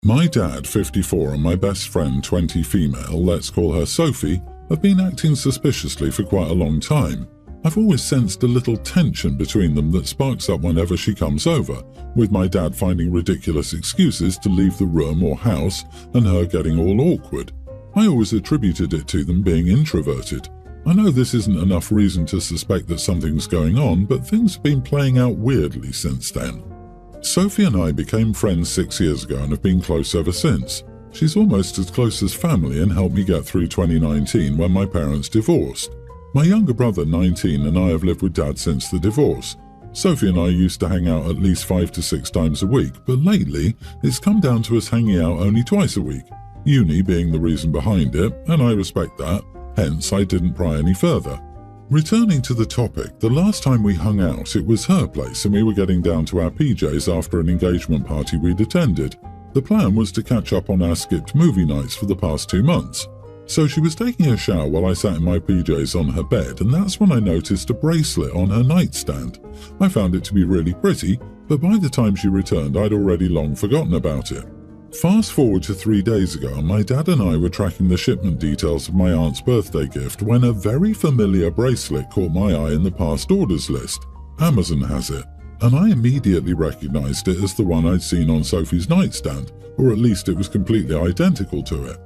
My dad, 54, and my best friend, 20 female, let's call her Sophie, have been acting suspiciously for quite a long time. I've always sensed a little tension between them that sparks up whenever she comes over, with my dad finding ridiculous excuses to leave the room or house and her getting all awkward. I always attributed it to them being introverted. I know this isn't enough reason to suspect that something's going on, but things have been playing out weirdly since then. Sophie and I became friends 6 years ago and have been close ever since. She's almost as close as family and helped me get through 2019 when my parents divorced. My younger brother, 19, and I have lived with Dad since the divorce. Sophie and I used to hang out at least 5 to 6 times a week, but lately it's come down to us hanging out only twice a week, uni being the reason behind it, and I respect that, hence I didn't pry any further. Returning to the topic, the last time we hung out it was her place and we were getting down to our PJs after an engagement party we'd attended. The plan was to catch up on our skipped movie nights for the past 2 months. So she was taking a shower while I sat in my PJs on her bed, and that's when I noticed a bracelet on her nightstand. I found it to be really pretty, but by the time she returned I'd already long forgotten about it. Fast forward to 3 days ago, my dad and I were tracking the shipment details of my aunt's birthday gift when a very familiar bracelet caught my eye in the past orders list. Amazon has it, and I immediately recognized it as the one I'd seen on Sophie's nightstand, or at least it was completely identical to it.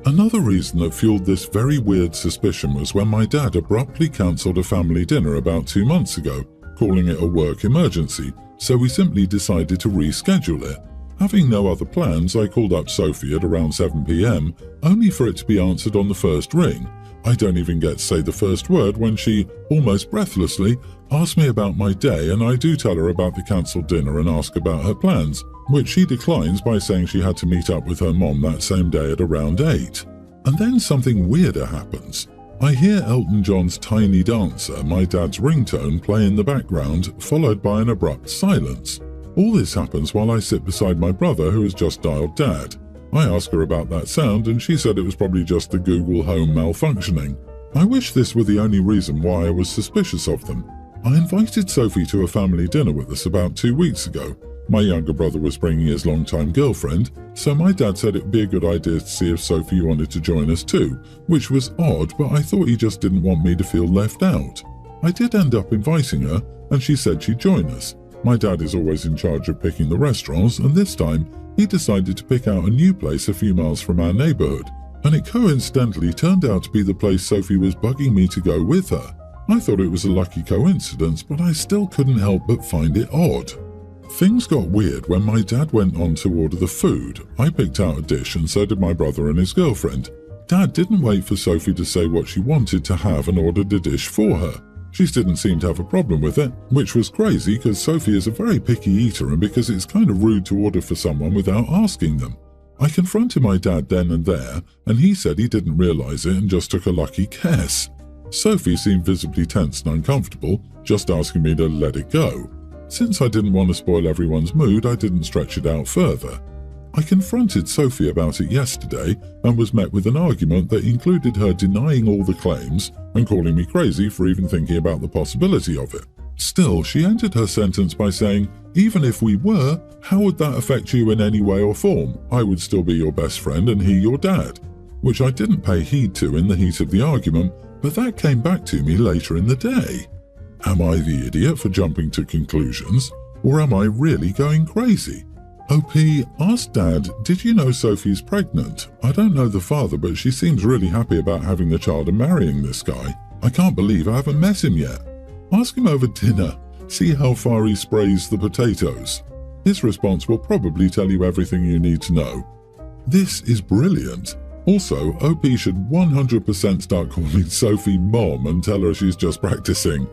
Another reason that fueled this very weird suspicion was when my dad abruptly cancelled a family dinner about 2 months ago, calling it a work emergency, so we simply decided to reschedule it. Having no other plans, I called up Sophie at around 7 p.m, only for it to be answered on the first ring. I don't even get to say the first word when she, almost breathlessly, asks me about my day, and I do tell her about the cancelled dinner and ask about her plans, which she declines by saying she had to meet up with her mom that same day at around 8. And then something weirder happens. I hear Elton John's Tiny Dancer, my dad's ringtone, play in the background, followed by an abrupt silence. All this happens while I sit beside my brother who has just dialed Dad. I ask her about that sound and she said it was probably just the Google Home malfunctioning. I wish this were the only reason why I was suspicious of them. I invited Sophie to a family dinner with us about 2 weeks ago. My younger brother was bringing his longtime girlfriend, so my dad said it would be a good idea to see if Sophie wanted to join us too, which was odd, but I thought he just didn't want me to feel left out. I did end up inviting her and she said she'd join us. My dad is always in charge of picking the restaurants, and this time he decided to pick out a new place a few miles from our neighborhood, and it coincidentally turned out to be the place Sophie was bugging me to go with her. I thought it was a lucky coincidence, but I still couldn't help but find it odd. Things got weird when my dad went on to order the food. I picked out a dish and so did my brother and his girlfriend. Dad didn't wait for Sophie to say what she wanted to have and ordered a dish for her. She didn't seem to have a problem with it, which was crazy because Sophie is a very picky eater and because it's kind of rude to order for someone without asking them. I confronted my dad then and there, and he said he didn't realize it and just took a lucky guess. Sophie seemed visibly tense and uncomfortable, just asking me to let it go. Since I didn't want to spoil everyone's mood, I didn't stretch it out further. I confronted Sophie about it yesterday and was met with an argument that included her denying all the claims and calling me crazy for even thinking about the possibility of it. Still, she ended her sentence by saying, "Even if we were, how would that affect you in any way or form? I would still be your best friend and he your dad," which I didn't pay heed to in the heat of the argument, but that came back to me later in the day. Am I the idiot for jumping to conclusions, or am I really going crazy? OP, asked Dad, did you know Sophie's pregnant? I don't know the father, but she seems really happy about having the child and marrying this guy. I can't believe I haven't met him yet. Ask him over dinner. See how far he sprays the potatoes. His response will probably tell you everything you need to know. This is brilliant. Also, OP should 100% start calling Sophie Mom and tell her she's just practicing.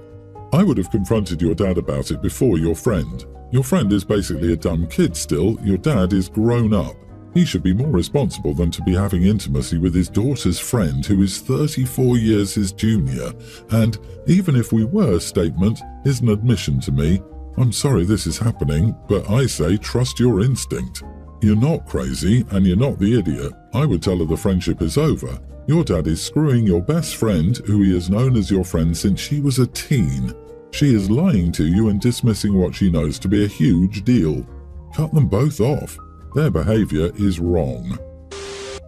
I would have confronted your dad about it before your friend. Your friend is basically a dumb kid still, your dad is grown up. He should be more responsible than to be having intimacy with his daughter's friend who is 34 years his junior, and even if we were statement is an admission to me. I'm sorry this is happening, but I say trust your instinct. You're not crazy and you're not the idiot. I would tell her the friendship is over. Your dad is screwing your best friend, who he has known as your friend since she was a teen. She is lying to you and dismissing what she knows to be a huge deal. Cut them both off. Their behaviour is wrong.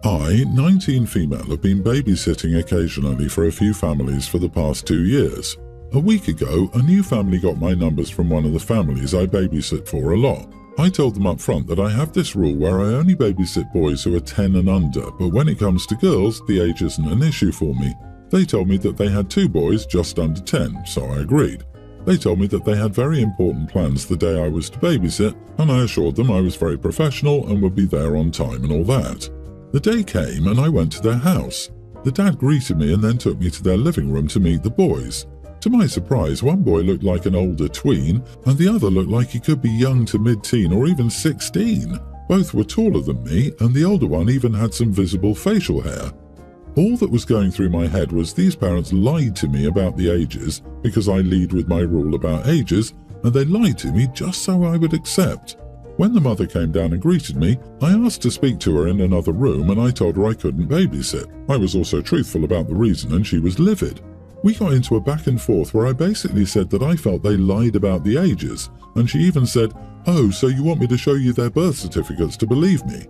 I, 19 female, have been babysitting occasionally for a few families for the past 2 years. A week ago, a new family got my numbers from one of the families I babysit for a lot. I told them up front that I have this rule where I only babysit boys who are 10 and under, but when it comes to girls, the age isn't an issue for me. They told me that they had 2 boys just under 10, so I agreed. They told me that they had very important plans the day I was to babysit, and I assured them I was very professional and would be there on time and all that. The day came and I went to their house. The dad greeted me and then took me to their living room to meet the boys. To my surprise, one boy looked like an older tween, and the other looked like he could be young to mid-teen or even 16. Both were taller than me, and the older one even had some visible facial hair. All that was going through my head was these parents lied to me about the ages because I lead with my rule about ages, and they lied to me just so I would accept. When the mother came down and greeted me, I asked to speak to her in another room and I told her I couldn't babysit. I was also truthful about the reason and she was livid. We got into a back and forth where I basically said that I felt they lied about the ages, and she even said, "Oh, so you want me to show you their birth certificates to believe me?"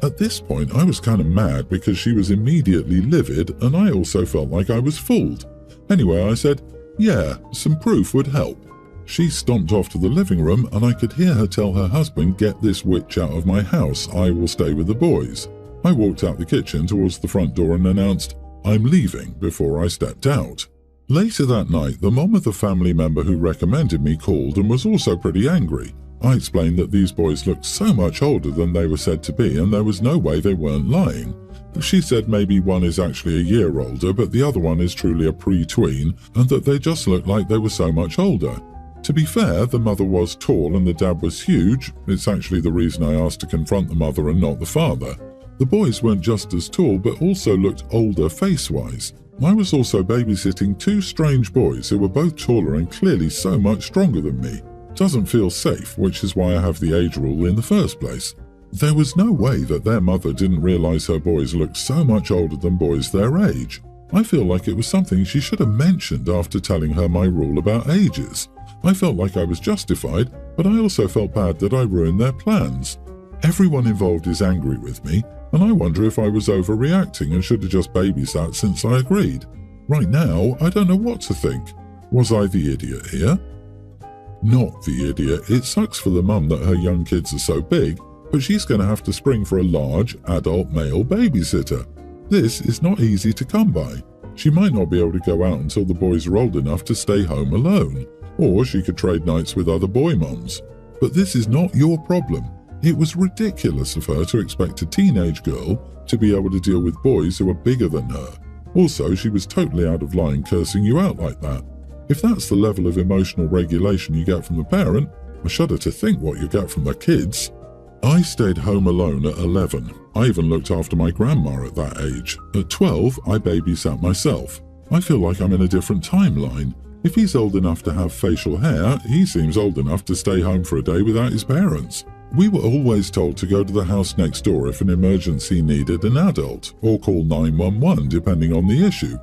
At this point, I was kind of mad because she was immediately livid and I also felt like I was fooled. Anyway, I said, "Yeah, some proof would help." She stomped off to the living room and I could hear her tell her husband, "Get this witch out of my house, I will stay with the boys." I walked out the kitchen towards the front door and announced, "I'm leaving," before I stepped out. Later that night, the mom of the family member who recommended me called and was also pretty angry. I explained that these boys looked so much older than they were said to be and there was no way they weren't lying. She said maybe one is actually a year older but the other one is truly a pre-tween and that they just looked like they were so much older. To be fair, the mother was tall and the dad was huge. It's actually the reason I asked to confront the mother and not the father. The boys weren't just as tall but also looked older face-wise. I was also babysitting 2 strange boys who were both taller and clearly so much stronger than me. Doesn't feel safe, which is why I have the age rule in the first place. There was no way that their mother didn't realize her boys looked so much older than boys their age. I feel like it was something she should have mentioned after telling her my rule about ages. I felt like I was justified, but I also felt bad that I ruined their plans. Everyone involved is angry with me, and I wonder if I was overreacting and should have just babysat since I agreed. Right now, I don't know what to think. Was I the idiot here? Not the idiot. It sucks for the mum that her young kids are so big, but she's going to have to spring for a large, adult male babysitter. This is not easy to come by. She might not be able to go out until the boys are old enough to stay home alone, or she could trade nights with other boy mums. But this is not your problem. It was ridiculous of her to expect a teenage girl to be able to deal with boys who are bigger than her. Also, she was totally out of line cursing you out like that. If that's the level of emotional regulation you get from the parent, I shudder to think what you get from the kids. I stayed home alone at 11. I even looked after my grandma at that age. At 12, I babysat myself. I feel like I'm in a different timeline. If he's old enough to have facial hair, he seems old enough to stay home for a day without his parents. We were always told to go to the house next door if an emergency needed an adult, or call 911 depending on the issue.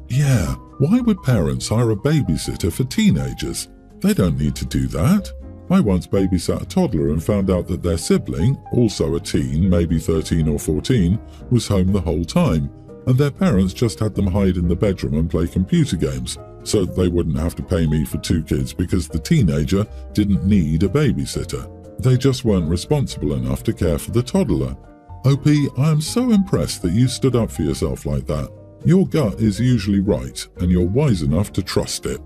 Yeah, why would parents hire a babysitter for teenagers? They don't need to do that. I once babysat a toddler and found out that their sibling, also a teen, maybe 13 or 14, was home the whole time, and their parents just had them hide in the bedroom and play computer games, so that they wouldn't have to pay me for 2 kids because the teenager didn't need a babysitter. They just weren't responsible enough to care for the toddler. OP, I am so impressed that you stood up for yourself like that. Your gut is usually right, and you're wise enough to trust it.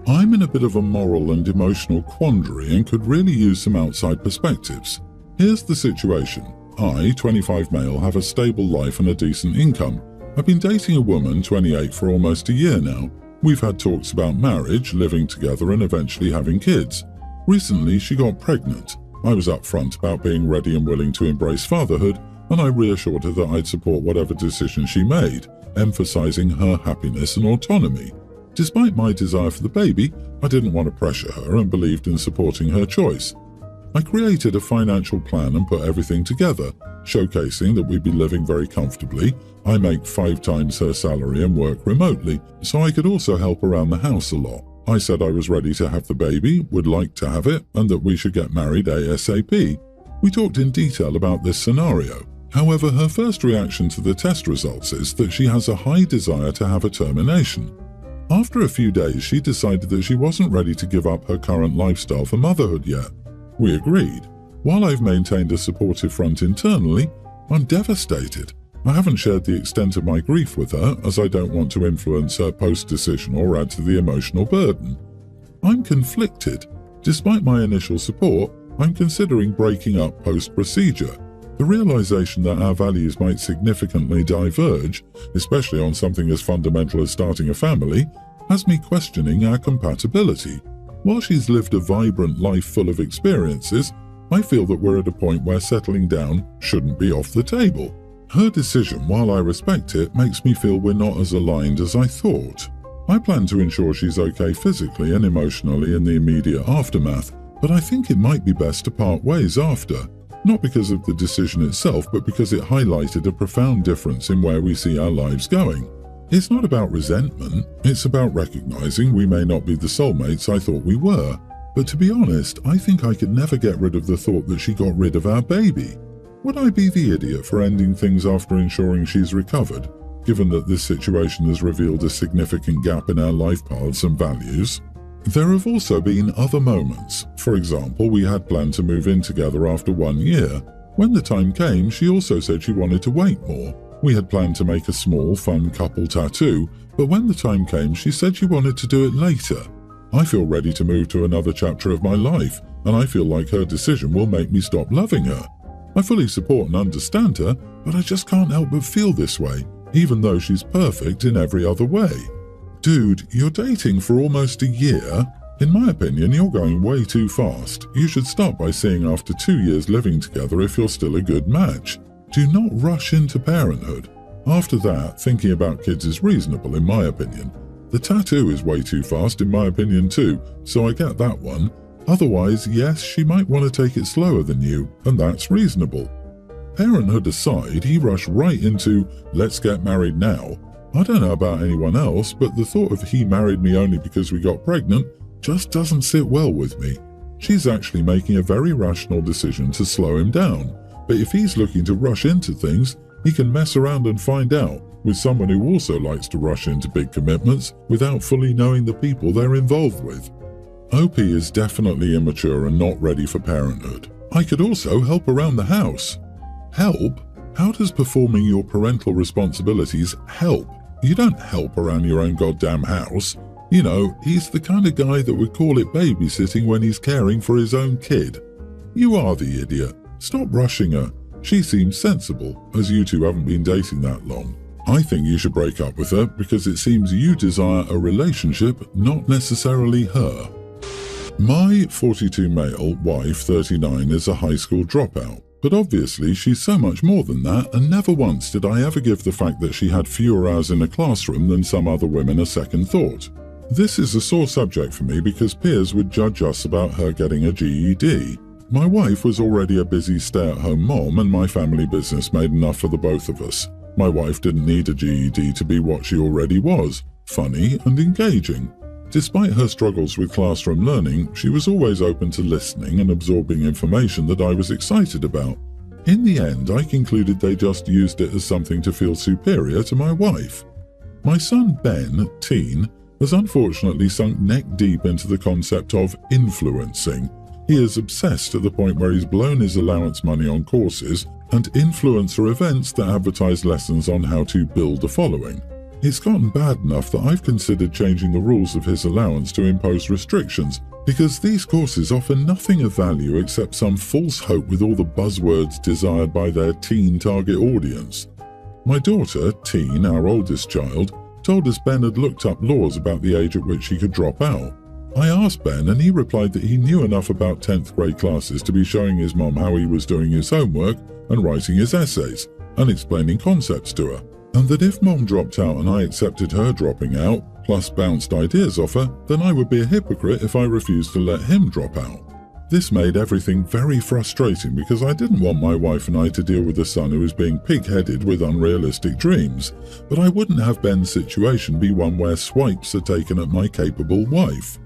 I'm in a bit of a moral and emotional quandary and could really use some outside perspectives. Here's the situation. I, 25 male, have a stable life and a decent income. I've been dating a woman, 28, for almost a year now. We've had talks about marriage, living together, and eventually having kids. Recently, she got pregnant. I was upfront about being ready and willing to embrace fatherhood, and I reassured her that I'd support whatever decision she made, emphasizing her happiness and autonomy. Despite my desire for the baby, I didn't want to pressure her and believed in supporting her choice. I created a financial plan and put everything together, showcasing that we'd be living very comfortably. I make 5 times her salary and work remotely, so I could also help around the house a lot. I said I was ready to have the baby, would like to have it, and that we should get married ASAP. We talked in detail about this scenario. However, her first reaction to the test results is that she has a high desire to have a termination. After a few days, she decided that she wasn't ready to give up her current lifestyle for motherhood yet. We agreed. While I've maintained a supportive front internally, I'm devastated. I haven't shared the extent of my grief with her, as I don't want to influence her post-decision or add to the emotional burden. I'm conflicted. Despite my initial support, I'm considering breaking up post-procedure. The realization that our values might significantly diverge, especially on something as fundamental as starting a family, has me questioning our compatibility. While she's lived a vibrant life full of experiences, I feel that we're at a point where settling down shouldn't be off the table. Her decision, while I respect it, makes me feel we're not as aligned as I thought. I plan to ensure she's okay physically and emotionally in the immediate aftermath, but I think it might be best to part ways after. Not because of the decision itself, but because it highlighted a profound difference in where we see our lives going. It's not about resentment, it's about recognizing we may not be the soulmates I thought we were. But to be honest, I think I could never get rid of the thought that she got rid of our baby. Would I be the idiot for ending things after ensuring she's recovered, given that this situation has revealed a significant gap in our life paths and values? There have also been other moments. For example, we had planned to move in together after 1 year. When the time came, she also said she wanted to wait more. We had planned to make a small, fun couple tattoo, but when the time came, she said she wanted to do it later. I feel ready to move to another chapter of my life, and I feel like her decision will make me stop loving her. I fully support and understand her, but I just can't help but feel this way, even though she's perfect in every other way. Dude, you're dating for almost a year? In my opinion, you're going way too fast. You should start by seeing after 2 years living together if you're still a good match. Do not rush into parenthood. After that, thinking about kids is reasonable in my opinion. The tattoo is way too fast in my opinion too, so I get that one. Otherwise, yes, she might want to take it slower than you, and that's reasonable. Parenthood aside, he rushed right into, let's get married now. I don't know about anyone else, but the thought of he married me only because we got pregnant just doesn't sit well with me. She's actually making a very rational decision to slow him down, but if he's looking to rush into things, he can mess around and find out with someone who also likes to rush into big commitments without fully knowing the people they're involved with. OP is definitely immature and not ready for parenthood. I could also help around the house. Help? How does performing your parental responsibilities help? You don't help around your own goddamn house. You know, he's the kind of guy that would call it babysitting when he's caring for his own kid. You are the idiot. Stop rushing her. She seems sensible, as you two haven't been dating that long. I think you should break up with her because it seems you desire a relationship, not necessarily her. My 42 male wife, 39, is a high school dropout. But obviously she's so much more than that, and never once did I ever give the fact that she had fewer hours in a classroom than some other women a second thought. This is a sore subject for me because peers would judge us about her getting a GED. My wife was already a busy stay-at-home mom, and my family business made enough for the both of us. My wife didn't need a GED to be what she already was, funny and engaging. Despite her struggles with classroom learning, she was always open to listening and absorbing information that I was excited about. In the end, I concluded they just used it as something to feel superior to my wife. My son Ben, teen, has unfortunately sunk neck deep into the concept of influencing. He is obsessed to the point where he's blown his allowance money on courses and influencer events that advertise lessons on how to build a following. It's gotten bad enough that I've considered changing the rules of his allowance to impose restrictions, because these courses offer nothing of value except some false hope with all the buzzwords desired by their teen target audience. My daughter, teen, our oldest child, told us Ben had looked up laws about the age at which he could drop out. I asked Ben and he replied that he knew enough about 10th grade classes to be showing his mom how he was doing his homework and writing his essays and explaining concepts to her. And that if mom dropped out and I accepted her dropping out, plus bounced ideas off her, then I would be a hypocrite if I refused to let him drop out. This made everything very frustrating because I didn't want my wife and I to deal with a son who was being pig-headed with unrealistic dreams, but I wouldn't have Ben's situation be one where swipes are taken at my capable wife.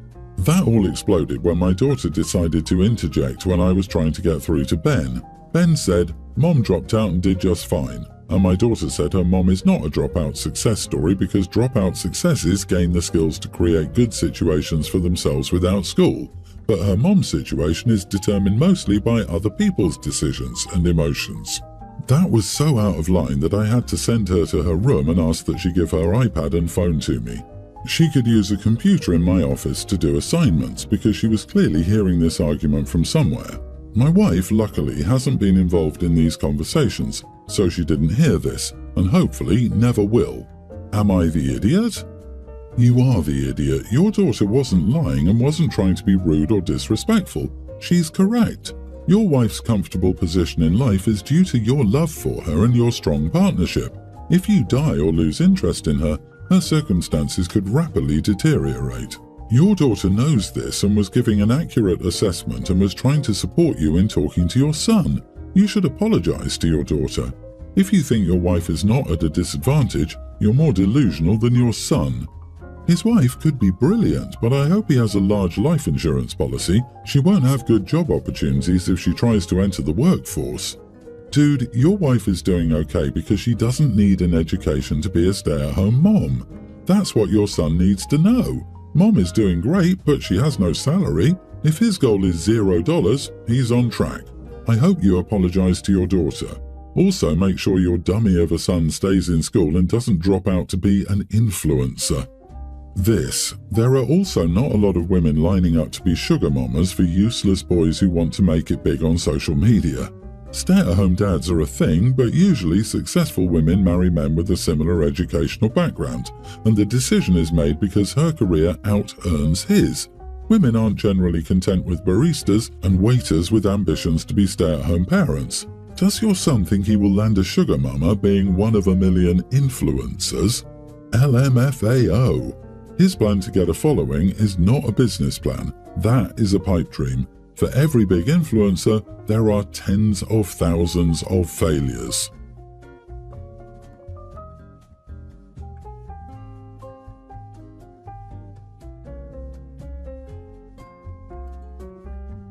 That all exploded when my daughter decided to interject when I was trying to get through to Ben. Ben said, "Mom dropped out and did just fine." And my daughter said her mom is not a dropout success story because dropout successes gain the skills to create good situations for themselves without school. But her mom's situation is determined mostly by other people's decisions and emotions. That was so out of line that I had to send her to her room and ask that she give her iPad and phone to me. She could use a computer in my office to do assignments because she was clearly hearing this argument from somewhere. My wife, luckily, hasn't been involved in these conversations, so she didn't hear this, and hopefully never will. Am I the idiot? You are the idiot. Your daughter wasn't lying and wasn't trying to be rude or disrespectful. She's correct. Your wife's comfortable position in life is due to your love for her and your strong partnership. If you die or lose interest in her, her circumstances could rapidly deteriorate. Your daughter knows this and was giving an accurate assessment and was trying to support you in talking to your son. You should apologize to your daughter. If you think your wife is not at a disadvantage, you're more delusional than your son. His wife could be brilliant, but I hope he has a large life insurance policy. She won't have good job opportunities if she tries to enter the workforce. Dude, your wife is doing okay because she doesn't need an education to be a stay-at-home mom. That's what your son needs to know. Mom is doing great, but she has no salary. If his goal is $0, he's on track. I hope you apologize to your daughter. Also, make sure your dummy of a son stays in school and doesn't drop out to be an influencer. There are also not a lot of women lining up to be sugar mamas for useless boys who want to make it big on social media. Stay-at-home dads are a thing, but usually successful women marry men with a similar educational background, and the decision is made because her career out-earns his. Women aren't generally content with baristas and waiters with ambitions to be stay-at-home parents. Does your son think he will land a sugar mama being one of a million influencers? LMFAO. His plan to get a following is not a business plan. That is a pipe dream. For every big influencer, there are tens of thousands of failures.